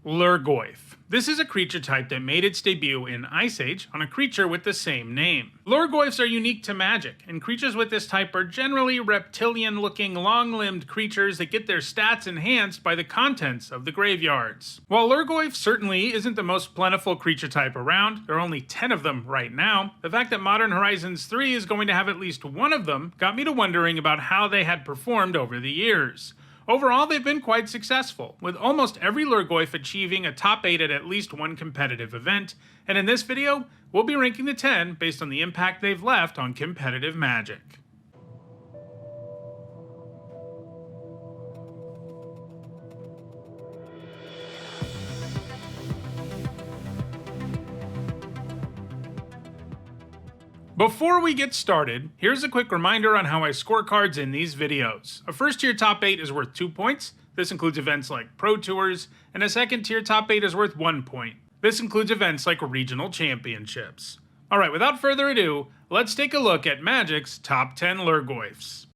Lhurgoyf. This is a creature type that made its debut in Ice Age on a creature with the same name. Lhurgoyfs are unique to Magic, and creatures with this type are generally reptilian-looking, long-limbed creatures that get their stats enhanced by the contents of the graveyards. While Lhurgoyf certainly isn't the most plentiful creature type around, there are only 10 of them right now, the fact that Modern Horizons 3 is going to have at least one of them got me to wondering about how they had performed over the years. Overall, they've been quite successful, with almost every Lhurgoyf achieving a top 8 at least one competitive event, and in this video, we'll be ranking the 10 based on the impact they've left on competitive Magic. Before we get started, here's a quick reminder on how I score cards in these videos. A first tier top 8 is worth 2 points. This includes events like Pro Tours, and a second tier top 8 is worth 1 point. This includes events like regional championships. Alright, without further ado, let's take a look at Magic's top 10 Lhurgoyfs.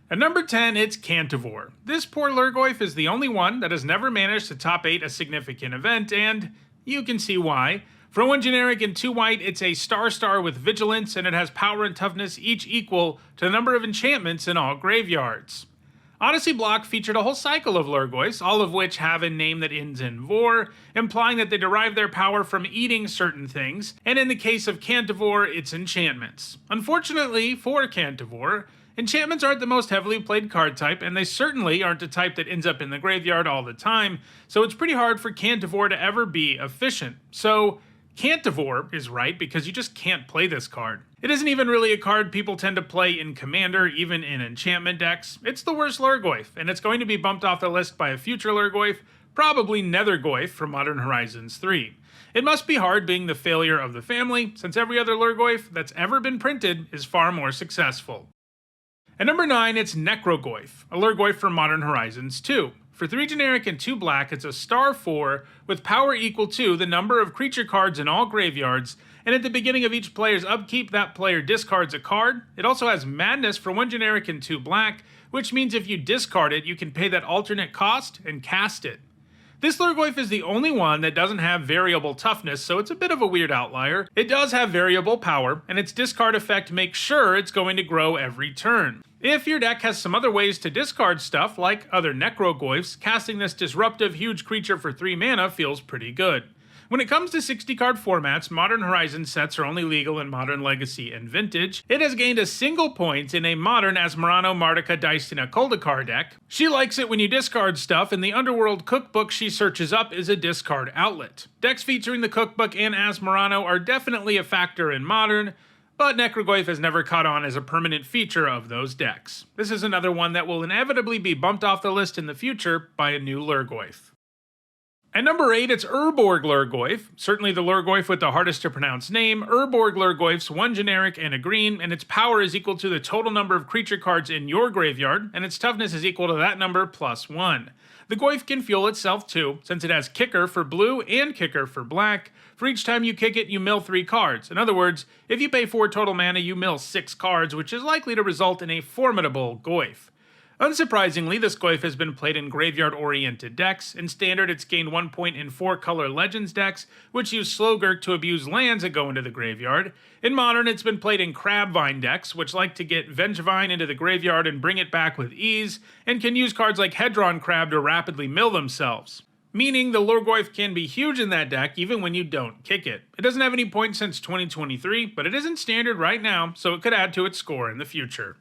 At number 10, it's Cantivore. This poor Lhurgoyf is the only one that has never managed to top 8 a significant event, and you can see why. For 1 generic and 2 white, it's a star with vigilance, and it has power and toughness each equal to the number of enchantments in all graveyards. Odyssey Block featured a whole cycle of Lhurgoyfs, all of which have a name that ends in vor, implying that they derive their power from eating certain things, and in the case of Cantivore, it's enchantments. Unfortunately for Cantivore, enchantments aren't the most heavily played card type, and they certainly aren't a type that ends up in the graveyard all the time, so it's pretty hard for Cantivore to ever be efficient. So Cantivore is right because you just can't play this card. It isn't even really a card people tend to play in Commander, even in enchantment decks. It's the worst Lhurgoyf, and it's going to be bumped off the list by a future Lhurgoyf, probably Nethergoyf from Modern Horizons 3. It must be hard being the failure of the family, since every other Lhurgoyf that's ever been printed is far more successful. At number 9, it's Necrogoyf, a Lhurgoyf from Modern Horizons 2. For 3 generic and 2 black, it's a star 4 with power equal to the number of creature cards in all graveyards, and at the beginning of each player's upkeep, that player discards a card. It also has Madness for 1 generic and 2 black, which means if you discard it, you can pay that alternate cost and cast it. This Lhurgoyf is the only one that doesn't have variable toughness, so it's a bit of a weird outlier. It does have variable power, and its discard effect makes sure it's going to grow every turn. If your deck has some other ways to discard stuff, like other Necrogoyfs, casting this disruptive huge creature for 3 mana feels pretty good. When it comes to 60 card formats, Modern Horizons sets are only legal in Modern Legacy and Vintage. It has gained a single point in a Modern Asmarano Martika Dicena Koldakar deck. She likes it when you discard stuff, and the Underworld cookbook she searches up is a discard outlet. Decks featuring the cookbook and Asmarano are definitely a factor in Modern, but Necrogoyf has never caught on as a permanent feature of those decks. This is another one that will inevitably be bumped off the list in the future by a new Lhurgoyf. At number 8, it's Urborg Lhurgoyf, certainly the Lhurgoyf with the hardest to pronounce name. Urborg Lhurgoyf's 1 generic and a green, and its power is equal to the total number of creature cards in your graveyard, and its toughness is equal to that number plus 1. The Goyf can fuel itself too, since it has Kicker for blue and Kicker for black. For each time you kick it, you mill 3 cards. In other words, if you pay 4 total mana, you mill 6 cards, which is likely to result in a formidable Goyf. Unsurprisingly, this Goyf has been played in graveyard-oriented decks. In Standard, it's gained 1 point in 4-color Legends decks, which use Slogurk to abuse lands that go into the graveyard. In Modern, it's been played in Crabvine decks, which like to get Vengevine into the graveyard and bring it back with ease, and can use cards like Hedron Crab to rapidly mill themselves. Meaning the Lhurgoyf can be huge in that deck even when you don't kick it. It doesn't have any points since 2023, but it is in Standard right now, so it could add to its score in the future.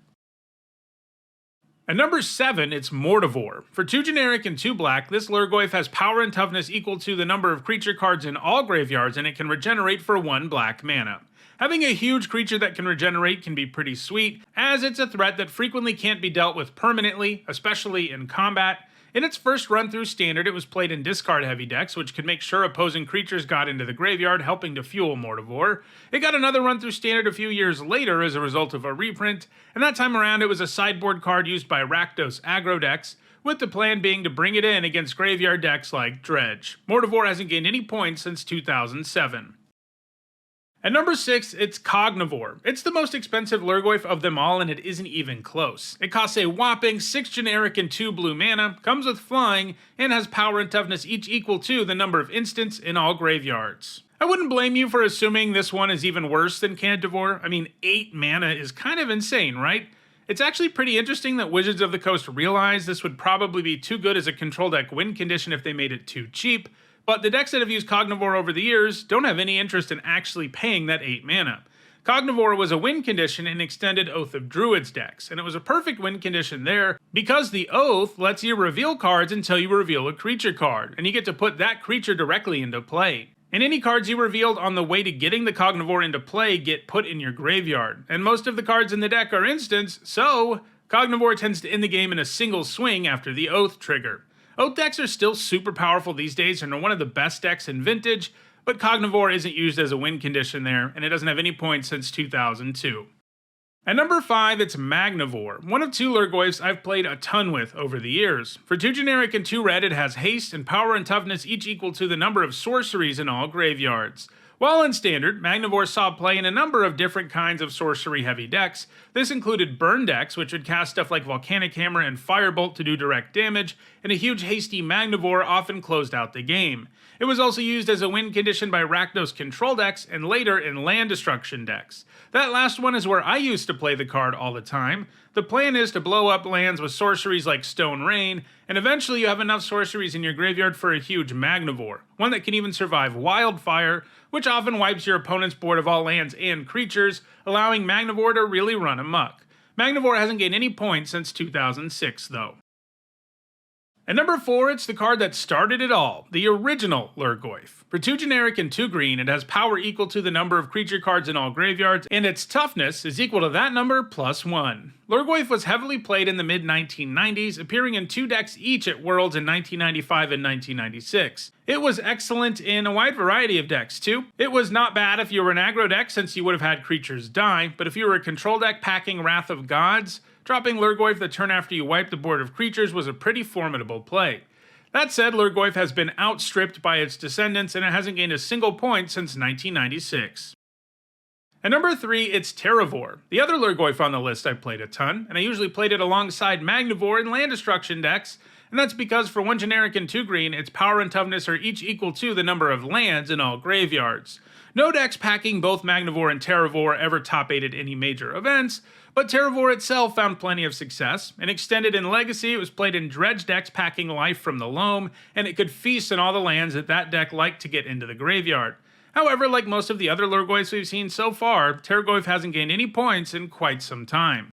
At number 7, it's Mortivore. For 2 generic and 2 black, this Lhurgoyf has power and toughness equal to the number of creature cards in all graveyards, and it can regenerate for 1 black mana. Having a huge creature that can regenerate can be pretty sweet, as it's a threat that frequently can't be dealt with permanently, especially in combat. In its first run through Standard, it was played in discard-heavy decks, which could make sure opposing creatures got into the graveyard, helping to fuel Mortivore. It got another run through Standard a few years later as a result of a reprint, and that time around it was a sideboard card used by Rakdos aggro decks, with the plan being to bring it in against graveyard decks like Dredge. Mortivore hasn't gained any points since 2007. At number 6, it's Cognivore. It's the most expensive Lhurgoyf of them all, and it isn't even close. It costs a whopping 6 generic and 2 blue mana, comes with flying, and has power and toughness each equal to the number of instants in all graveyards. I wouldn't blame you for assuming this one is even worse than Cognivore. I mean, 8 mana is kind of insane, right? It's actually pretty interesting that Wizards of the Coast realized this would probably be too good as a control deck win condition if they made it too cheap, but the decks that have used Cognivore over the years don't have any interest in actually paying that 8 mana. Cognivore was a win condition in extended Oath of Druids decks, and it was a perfect win condition there because the Oath lets you reveal cards until you reveal a creature card, and you get to put that creature directly into play. And any cards you revealed on the way to getting the Cognivore into play get put in your graveyard, and most of the cards in the deck are instants, so Cognivore tends to end the game in a single swing after the Oath trigger. Oath decks are still super powerful these days and are one of the best decks in Vintage, but Cognivore isn't used as a win condition there, and it doesn't have any points since 2002. At number 5, it's Magnivore, one of 2 Lhurgoyfs I've played a ton with over the years. For 2 generic and 2 red, it has haste and power and toughness each equal to the number of sorceries in all graveyards. While in Standard, Magnivore saw play in a number of different kinds of sorcery-heavy decks. This included burn decks, which would cast stuff like Volcanic Hammer and Firebolt to do direct damage, and a huge hasty Magnivore often closed out the game. It was also used as a win condition by Rakdos control decks, and later in land destruction decks. That last one is where I used to play the card all the time. The plan is to blow up lands with sorceries like Stone Rain, and eventually you have enough sorceries in your graveyard for a huge Magnivore, one that can even survive Wildfire, which often wipes your opponent's board of all lands and creatures, allowing Magnivore to really run amok. Magnivore hasn't gained any points since 2006, though. At number 4, it's the card that started it all, the original Lhurgoyf. For 2 generic and 2 green, it has power equal to the number of creature cards in all graveyards, and its toughness is equal to that number plus 1. Lhurgoyf was heavily played in the mid-1990s, appearing in 2 decks each at Worlds in 1995 and 1996. It was excellent in a wide variety of decks, too. It was not bad if you were an aggro deck, since you would have had creatures die, but if you were a control deck packing Wrath of Gods, dropping Lhurgoyf the turn after you wipe the board of creatures was a pretty formidable play. That said, Lhurgoyf has been outstripped by its descendants, and it hasn't gained a single point since 1996. At number 3, it's Terravor, the other Lhurgoyf on the list I've played a ton, and I usually played it alongside Magnivore in land destruction decks, and that's because for 1 generic and 2 green, its power and toughness are each equal to the number of lands in all graveyards. No decks packing both Magnivore and Terravor ever top-8'd any major events, but Terravor itself found plenty of success. In Extended and Legacy, it was played in dredge decks packing life from the loam, and it could feast on all the lands that deck liked to get into the graveyard. However, like most of the other Lhurgoyfs we've seen so far, Terravor hasn't gained any points in quite some time.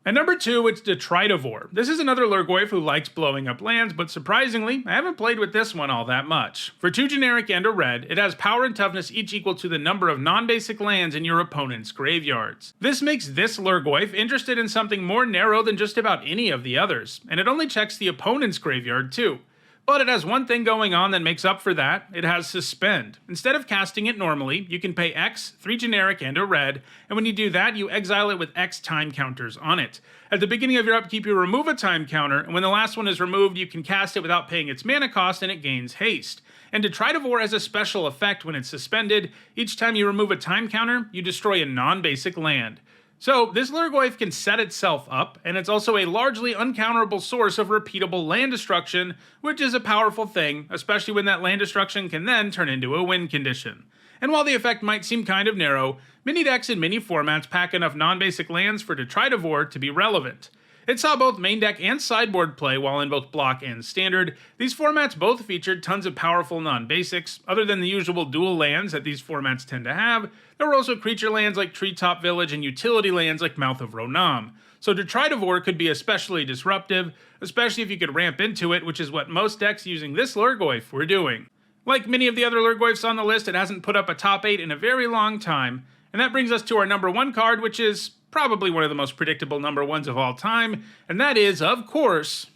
At number 2, it's Detritivore. This is another Lhurgoyf who likes blowing up lands, but surprisingly, I haven't played with this one all that much. For 2 generic and a red, it has power and toughness each equal to the number of non-basic lands in your opponent's graveyards. This makes this Lhurgoyf interested in something more narrow than just about any of the others, and it only checks the opponent's graveyard too. But it has one thing going on that makes up for that. It has Suspend. Instead of casting it normally, you can pay X, 3 generic and a red, and when you do that, you exile it with X time counters on it. At the beginning of your upkeep, you remove a time counter, and when the last one is removed, you can cast it without paying its mana cost, and it gains haste. And Detritivore has a special effect when it's suspended. Each time you remove a time counter, you destroy a non-basic land. So this Lhurgoyf can set itself up, and it's also a largely uncounterable source of repeatable land destruction, which is a powerful thing, especially when that land destruction can then turn into a win condition. And while the effect might seem kind of narrow, many decks in many formats pack enough non-basic lands for Detritivore to be relevant. It saw both main deck and sideboard play while in both block and standard. These formats both featured tons of powerful non-basics. Other than the usual dual lands that these formats tend to have, there were also creature lands like Treetop Village and utility lands like Mouth of Ronam. So Detritivore could be especially disruptive, especially if you could ramp into it, which is what most decks using this Lhurgoyf were doing. Like many of the other Lhurgoyfs on the list, it hasn't put up a top 8 in a very long time, and that brings us to our number 1 card, which is probably one of the most predictable number 1s of all time, and that is, of course,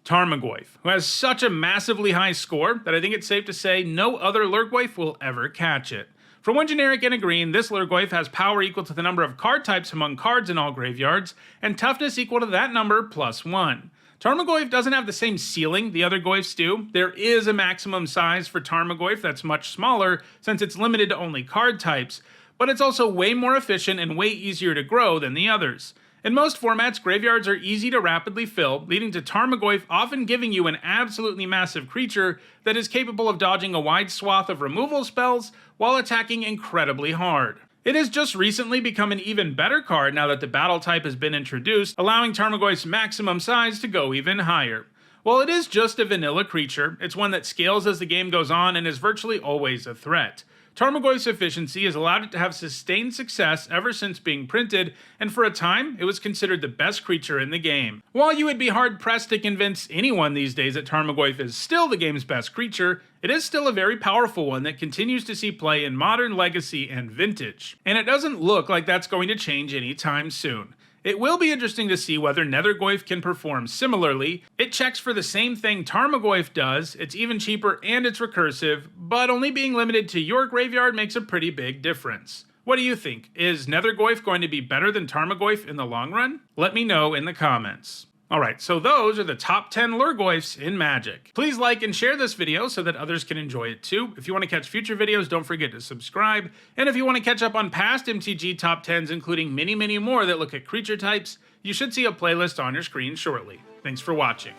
Tarmogoyf, who has such a massively high score that I think it's safe to say no other Lhurgoyf will ever catch it. For 1 generic and a green, this Lhurgoyf has power equal to the number of card types among cards in all graveyards, and toughness equal to that number plus 1. Tarmogoyf doesn't have the same ceiling the other Goyfs do. There is a maximum size for Tarmogoyf that's much smaller since it's limited to only card types, but it's also way more efficient and way easier to grow than the others. In most formats, graveyards are easy to rapidly fill, leading to Tarmogoyf often giving you an absolutely massive creature that is capable of dodging a wide swath of removal spells while attacking incredibly hard. It has just recently become an even better card now that the battle type has been introduced, allowing Tarmogoyf's maximum size to go even higher. While it is just a vanilla creature, it's one that scales as the game goes on and is virtually always a threat. Tarmogoyf's efficiency has allowed it to have sustained success ever since being printed, and for a time, it was considered the best creature in the game. While you would be hard-pressed to convince anyone these days that Tarmogoyf is still the game's best creature, it is still a very powerful one that continues to see play in Modern, Legacy, and Vintage. And it doesn't look like that's going to change anytime soon. It will be interesting to see whether Nethergoyf can perform similarly. It checks for the same thing Tarmogoyf does, it's even cheaper and it's recursive, but only being limited to your graveyard makes a pretty big difference. What do you think? Is Nethergoyf going to be better than Tarmogoyf in the long run? Let me know in the comments. Alright, so those are the top 10 Lhurgoyfs in Magic. Please like and share this video so that others can enjoy it too. If you want to catch future videos, don't forget to subscribe. And if you want to catch up on past MTG top 10s, including many more that look at creature types, you should see a playlist on your screen shortly. Thanks for watching.